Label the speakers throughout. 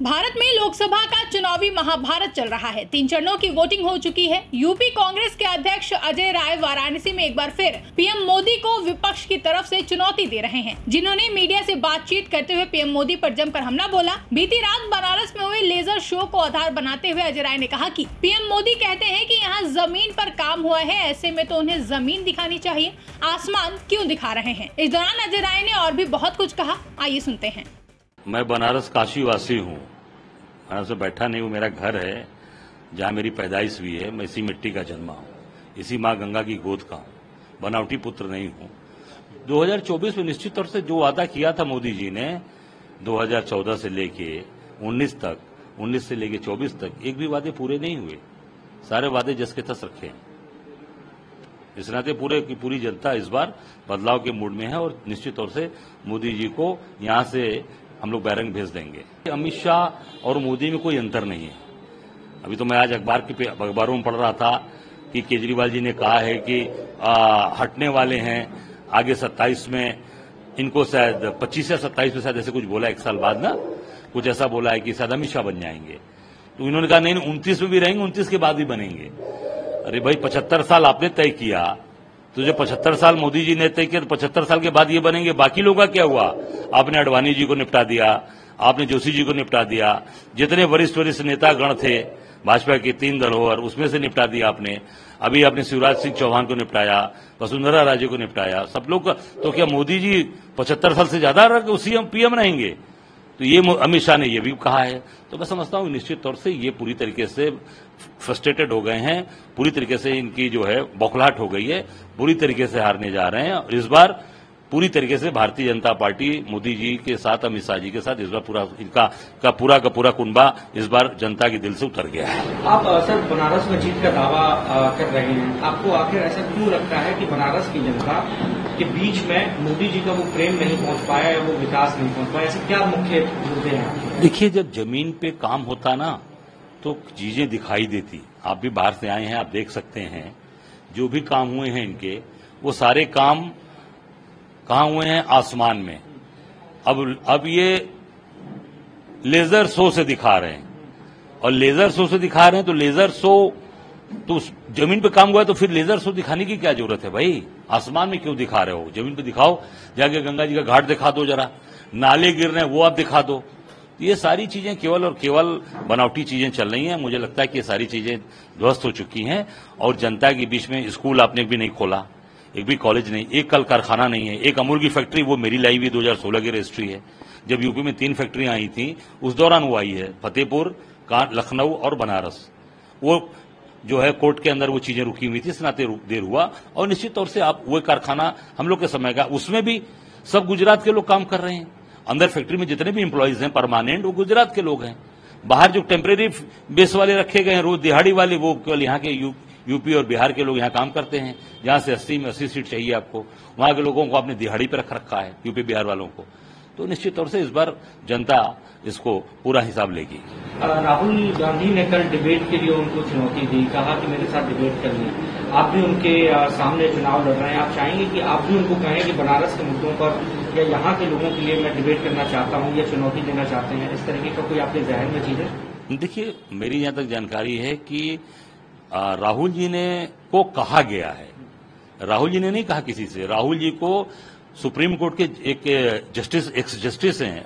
Speaker 1: भारत में लोकसभा का चुनावी महाभारत चल रहा है। 3 चरणों की वोटिंग हो चुकी है। यूपी कांग्रेस के अध्यक्ष अजय राय वाराणसी में एक बार फिर पीएम मोदी को विपक्ष की तरफ से चुनौती दे रहे हैं, जिन्होंने मीडिया से बातचीत करते हुए पीएम मोदी पर जमकर हमला बोला। बीती रात बनारस में हुए लेजर शो को आधार बनाते हुए अजय राय ने कहा कि पीएम मोदी कहते हैं कि यहाँ जमीन पर काम हुआ है, ऐसे में तो उन्हें जमीन दिखानी चाहिए, आसमान क्यों दिखा रहे हैं। इस दौरान अजय राय ने और भी बहुत कुछ कहा, आइए सुनते हैं।
Speaker 2: मैं बनारस काशी वासी हूँ, बनारस में बैठा नहीं हूँ, मेरा घर है जहाँ मेरी पैदाइश हुई है। मैं इसी मिट्टी का जन्मा हूँ, इसी माँ गंगा की गोद का हूँ, बनावटी पुत्र नहीं हूँ। 2024 में निश्चित तौर से जो वादा किया था मोदी जी ने 2014 से लेके 19 तक, 19 से लेके 24 तक, एक भी वादे पूरे नहीं हुए। सारे वादे जस के तस रखे हैं। इस नाते पूरी जनता इस बार बदलाव के मूड में है और निश्चित तौर से मोदी जी को यहाँ से हम लोग बैरंग भेज देंगे। अमित शाह और मोदी में कोई अंतर नहीं है। अभी तो मैं आज अखबारों में पढ़ रहा था कि केजरीवाल जी ने कहा है कि हटने वाले हैं आगे 27 में, इनको शायद 25 या 27 में शायद ऐसे कुछ बोला, 1 साल बाद ना कुछ ऐसा बोला है कि शायद अमित शाह बन जाएंगे। तो इन्होंने कहा नहीं 29 में भी रहेंगे, 29 के बाद भी बनेंगे। अरे भाई 75 साल आपने तय किया, तो जो 75 साल मोदी जी ने तय किया, तो 75 साल के बाद ये बनेंगे। बाकी लोगों का क्या हुआ? आपने अडवाणी जी को निपटा दिया, आपने जोशी जी को निपटा दिया, जितने वरिष्ठ नेता गण थे भाजपा के 3 धरोहर, उसमें से निपटा दिया आपने। अभी आपने शिवराज सिंह चौहान को निपटाया, वसुंधरा राजे को निपटाया, सब लोग। तो क्या मोदी जी 75 साल से ज्यादा उसी पीएम रहेंगे? तो ये अमित शाह ने ये भी कहा है। तो मैं समझता हूं निश्चित तौर से ये पूरी तरीके से फ्रस्ट्रेटेड हो गए हैं, पूरी तरीके से इनकी जो है बौखलाहट हो गई है, पूरी तरीके से हारने जा रहे हैं। और इस बार पूरी तरीके से भारतीय जनता पार्टी मोदी जी के साथ, अमित शाह जी के साथ इस बार इनका पूरा कुनबा इस बार जनता के दिल से उतर गया है।
Speaker 3: आप सर बनारस में जीत का दावा कर रहे हैं, आपको आखिर ऐसा क्यों लगता है कि बनारस की जनता के बीच में मोदी जी का वो प्रेम नहीं पहुंच पाया या वो विकास नहीं पहुंच पाया? ऐसे क्या मुख्य मुद्दे हैं?
Speaker 2: देखिए, जब जमीन पे काम होता ना तो चीजें दिखाई देती। आप भी बाहर से आए हैं, आप देख सकते हैं जो भी काम हुए हैं इनके, वो सारे काम कहाँ हुए हैं? आसमान में। अब ये लेजर शो से दिखा रहे हैं, और लेजर शो से दिखा रहे हैं तो लेजर शो तो जमीन पे काम हुआ है, तो फिर लेजर शो दिखाने की क्या जरूरत है भाई? आसमान में क्यों दिखा रहे हो? जमीन पे दिखाओ, जाके गंगा जी का घाट दिखा दो, जरा नाले गिर रहे हैं वो आप दिखा दो। ये सारी चीजें केवल और केवल बनावटी चीजें चल रही हैं। मुझे लगता है कि ये सारी चीजें ध्वस्त हो चुकी हैं और जनता के बीच में स्कूल आपने भी नहीं खोला, एक भी कॉलेज नहीं, एक कल कारखाना नहीं है। एक अमूल की फैक्ट्री वो मेरी लाई हुई 2016 की रजिस्ट्री है। जब यूपी में 3 फैक्ट्रियां आई थी उस दौरान वो आई है, फतेहपुर, लखनऊ और बनारस। वो जो है कोर्ट के अंदर वो चीजें रुकी हुई थी, इस नाते देर हुआ। और निश्चित तौर से आप वो कारखाना हम लोग के समय का, उसमें भी सब गुजरात के लोग काम कर रहे हैं। अंदर फैक्ट्री में जितने भी एम्प्लॉइज हैं परमानेंट, वो गुजरात के लोग हैं। बाहर जो टेम्परेरी बेस वाले रखे गए हैं, रोज दिहाड़ी वाले, वो केवल यहाँ के यूपी और बिहार के लोग यहाँ काम करते हैं। जहां से 80 में 80 सीट चाहिए आपको, वहां के लोगों को आपने दिहाड़ी पे रख रखा है, यूपी बिहार वालों को। तो निश्चित तौर से इस बार जनता इसको पूरा हिसाब लेगी।
Speaker 3: राहुल गांधी ने कल डिबेट के लिए उनको चुनौती दी, कहा कि मेरे साथ डिबेट करनी। आप भी उनके सामने चुनाव लड़ रहे हैं, आप चाहेंगे कि आप भी उनको कहें कि बनारस के मुद्दों पर या यहाँ के लोगों के लिए मैं डिबेट करना चाहता हूँ या चुनौती देना चाहते हैं? इस तरीके का कोई आपके जहन में चीज है?
Speaker 2: देखिए, मेरी जहां तक जानकारी है कि राहुल जी ने को कहा गया है, राहुल जी ने नहीं कहा किसी से। राहुल जी को सुप्रीम कोर्ट के एक एक्स जस्टिस हैं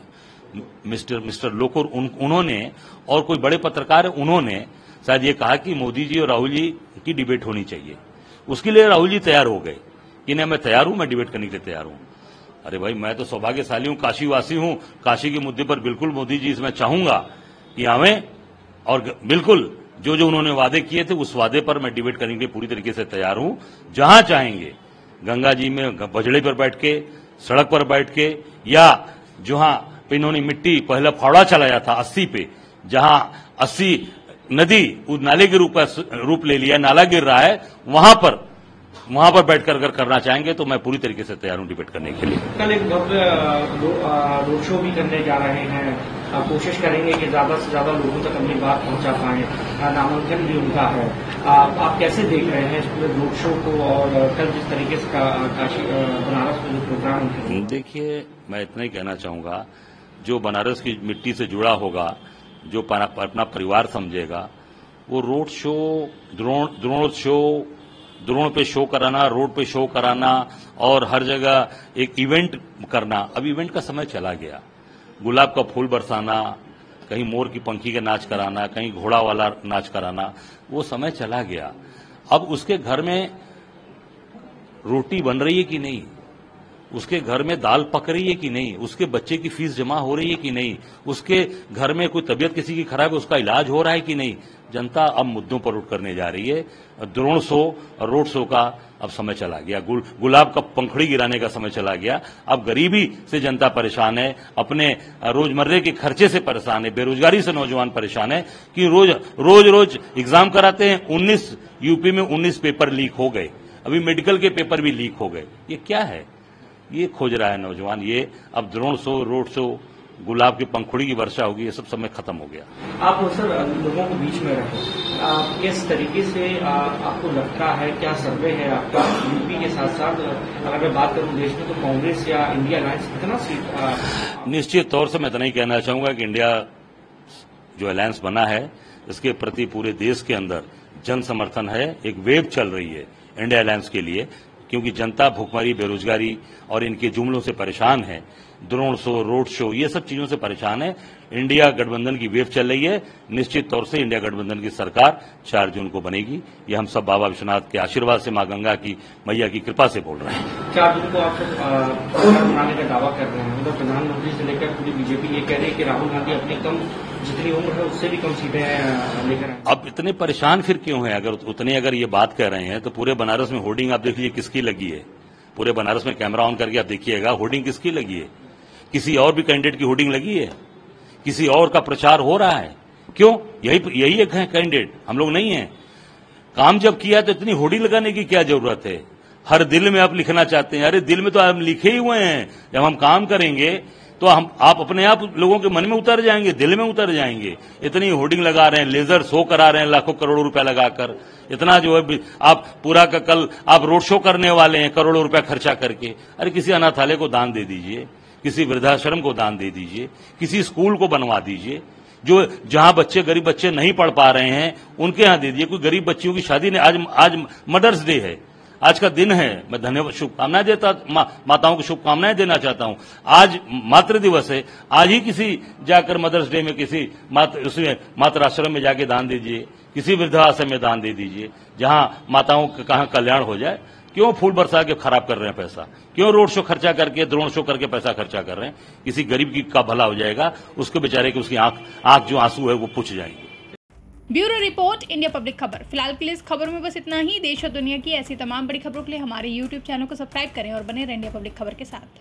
Speaker 2: मिस्टर लोकुर, उन्होंने और कोई बड़े पत्रकार है, उन्होंने शायद ये कहा कि मोदी जी और राहुल जी की डिबेट होनी चाहिए। उसके लिए राहुल जी तैयार हो गए कि नहीं मैं तैयार हूं, मैं डिबेट करने के लिए तैयार हूं। अरे भाई, मैं तो सौभाग्यशाली हूं, काशी वासी हूं। काशी के मुद्दे पर बिल्कुल मोदी जी मैं चाहूंगा कि हमें, और बिल्कुल जो उन्होंने वादे किए थे उस वादे पर मैं डिबेट करने के लिए पूरी तरीके से तैयार हूं। जहां चाहेंगे, गंगा जी में बजड़े पर बैठ के, सड़क पर बैठ के, या जहां पे इन्होंने मिट्टी पहला फावड़ा चलाया था 80 पे, जहां 80 नदी उस नाले के रूप ले लिया, नाला गिर रहा है, वहां पर बैठकर अगर करना चाहेंगे तो मैं पूरी तरीके से तैयार हूं डिबेट करने के लिए।
Speaker 3: कल एक भव्य रोड शो भी करने जा रहे हैं, कोशिश करेंगे कि ज्यादा से ज्यादा लोगों तक अपनी बात पहुंचा पाएं, नामांकन भी उनका है। आप कैसे देख रहे हैं इस पूरे रोड शो को और कल जिस तरीके से काशी बनारस में जो प्रोग्राम?
Speaker 2: देखिए, मैं इतना ही कहना चाहूंगा, जो बनारस की मिट्टी से जुड़ा होगा, जो अपना परिवार समझेगा वो रोड शो, द्रोण पे शो कराना, रोड पे शो कराना और हर जगह एक इवेंट करना। अब इवेंट का समय चला गया। गुलाब का फूल बरसाना, कहीं मोर की पंखी का नाच कराना, कहीं घोड़ा वाला नाच कराना, वो समय चला गया। अब उसके घर में रोटी बन रही है कि नहीं, उसके घर में दाल पक रही है कि नहीं, उसके बच्चे की फीस जमा हो रही है कि नहीं, उसके घर में कोई तबीयत किसी की खराब है उसका इलाज हो रहा है कि नहीं, जनता अब मुद्दों पर उठ करने जा रही है। द्रोण शो और रोड शो का अब समय चला गया, गुलाब का पंखड़ी गिराने का समय चला गया। अब गरीबी से जनता परेशान है, अपने रोजमर्रे के खर्चे से परेशान है, बेरोजगारी से नौजवान परेशान है कि रोज एग्जाम कराते हैं। 19 यूपी में 19 पेपर लीक हो गए, अभी मेडिकल के पेपर भी लीक हो गए। ये क्या है? ये खोज रहा है नौजवान। ये अब द्रोण शो, रोड शो, गुलाब की पंखुड़ी की वर्षा होगी, ये सब समय खत्म हो गया।
Speaker 3: आप सर लोगों के बीच में रहे, किस तरीके से आपको लगता है, क्या सर्वे है आपका यूपी के साथ साथ अगर मैं बात करूं देश में, तो कांग्रेस या इंडिया अलायंस कितना सीट?
Speaker 2: निश्चित तौर से मैं इतना ही कहना चाहूंगा कि इंडिया जो अलायंस बना है इसके प्रति पूरे देश के अंदर जन समर्थन है। एक वेव चल रही है इंडिया अलायंस के लिए, क्योंकि जनता भूखमरी, बेरोजगारी और इनके जुमलों से परेशान है। द्रोण शो, रोड शो, ये सब चीजों से परेशान है। इंडिया गठबंधन की वेव चल रही है। निश्चित तौर से इंडिया गठबंधन की सरकार 4 जून को बनेगी। ये हम सब बाबा विश्वनाथ के आशीर्वाद से, मां गंगा की मैया की कृपा से बोल रहे हैं।
Speaker 3: 4 जून को आप सरकार बनाने का दावा कर रहे हैं, मतलब प्रधानमंत्री से लेकर पूरी बीजेपी ये कह रही है कि राहुल गांधी अपनी कम जितनी उम्र है उससे भी कम सीटें लेकर आए।
Speaker 2: अब इतने परेशान फिर क्यों हैं? अगर ये बात कर रहे हैं तो पूरे बनारस में होर्डिंग आप देख लीजिए किसकी लगी है। पूरे बनारस में कैमरा ऑन करके आप देखिएगा, होर्डिंग किसकी लगी है? किसी और भी कैंडिडेट की होर्डिंग लगी है? किसी और का प्रचार हो रहा है? क्यों? यही एक है कैंडिडेट, हम लोग नहीं है। काम जब किया तो इतनी होर्डिंग लगाने की क्या जरूरत है? हर दिल में आप लिखना चाहते हैं, अरे दिल में तो आप लिखे ही हुए हैं। जब हम काम करेंगे तो आप अपने आप लोगों के मन में उतर जाएंगे, दिल में उतर जाएंगे। इतनी होर्डिंग लगा रहे हैं, लेजर शो करा रहे हैं लाखों करोड़ों रुपया लगाकर, इतना जो है आप पूरा का कल आप रोड शो करने वाले हैं करोड़ों रुपया खर्चा करके। अरे किसी अनाथालय को दान दे दीजिए, किसी वृद्धाश्रम को दान दे दीजिए, किसी स्कूल को बनवा दीजिए, जो जहां गरीब बच्चे नहीं पढ़ पा रहे हैं उनके यहां दे दीजिए। कोई गरीब बच्चियों की शादी नहीं, आज मदर्स डे है, आज का दिन है। मैं धन्यवाद शुभकामनाएं देता, माताओं को शुभकामनाएं देना चाहता हूं। आज मातृ दिवस है, आज ही किसी जाकर मदर्स डे में किसी मातृआश्रम में जाके दान दीजिए, किसी वृद्धाश्रम में दान दे दीजिए, जहां माताओं का कहां कल्याण हो जाए। क्यों फूल बरसा के खराब कर रहे हैं पैसा? क्यों रोड शो खर्चा करके, द्रोण शो करके पैसा खर्चा कर रहे हैं? किसी गरीब की का भला हो जाएगा, उसको बेचारे की उसकी आंख जो आंसू है वो पुछ जाएंगे।
Speaker 1: ब्यूरो रिपोर्ट, इंडिया पब्लिक खबर। फिलहाल के लिए इस खबर में बस इतना ही। देश और दुनिया की ऐसी तमाम बड़ी खबरों के लिए हमारे YouTube चैनल को सब्सक्राइब करें और बने रहें इंडिया पब्लिक खबर के साथ।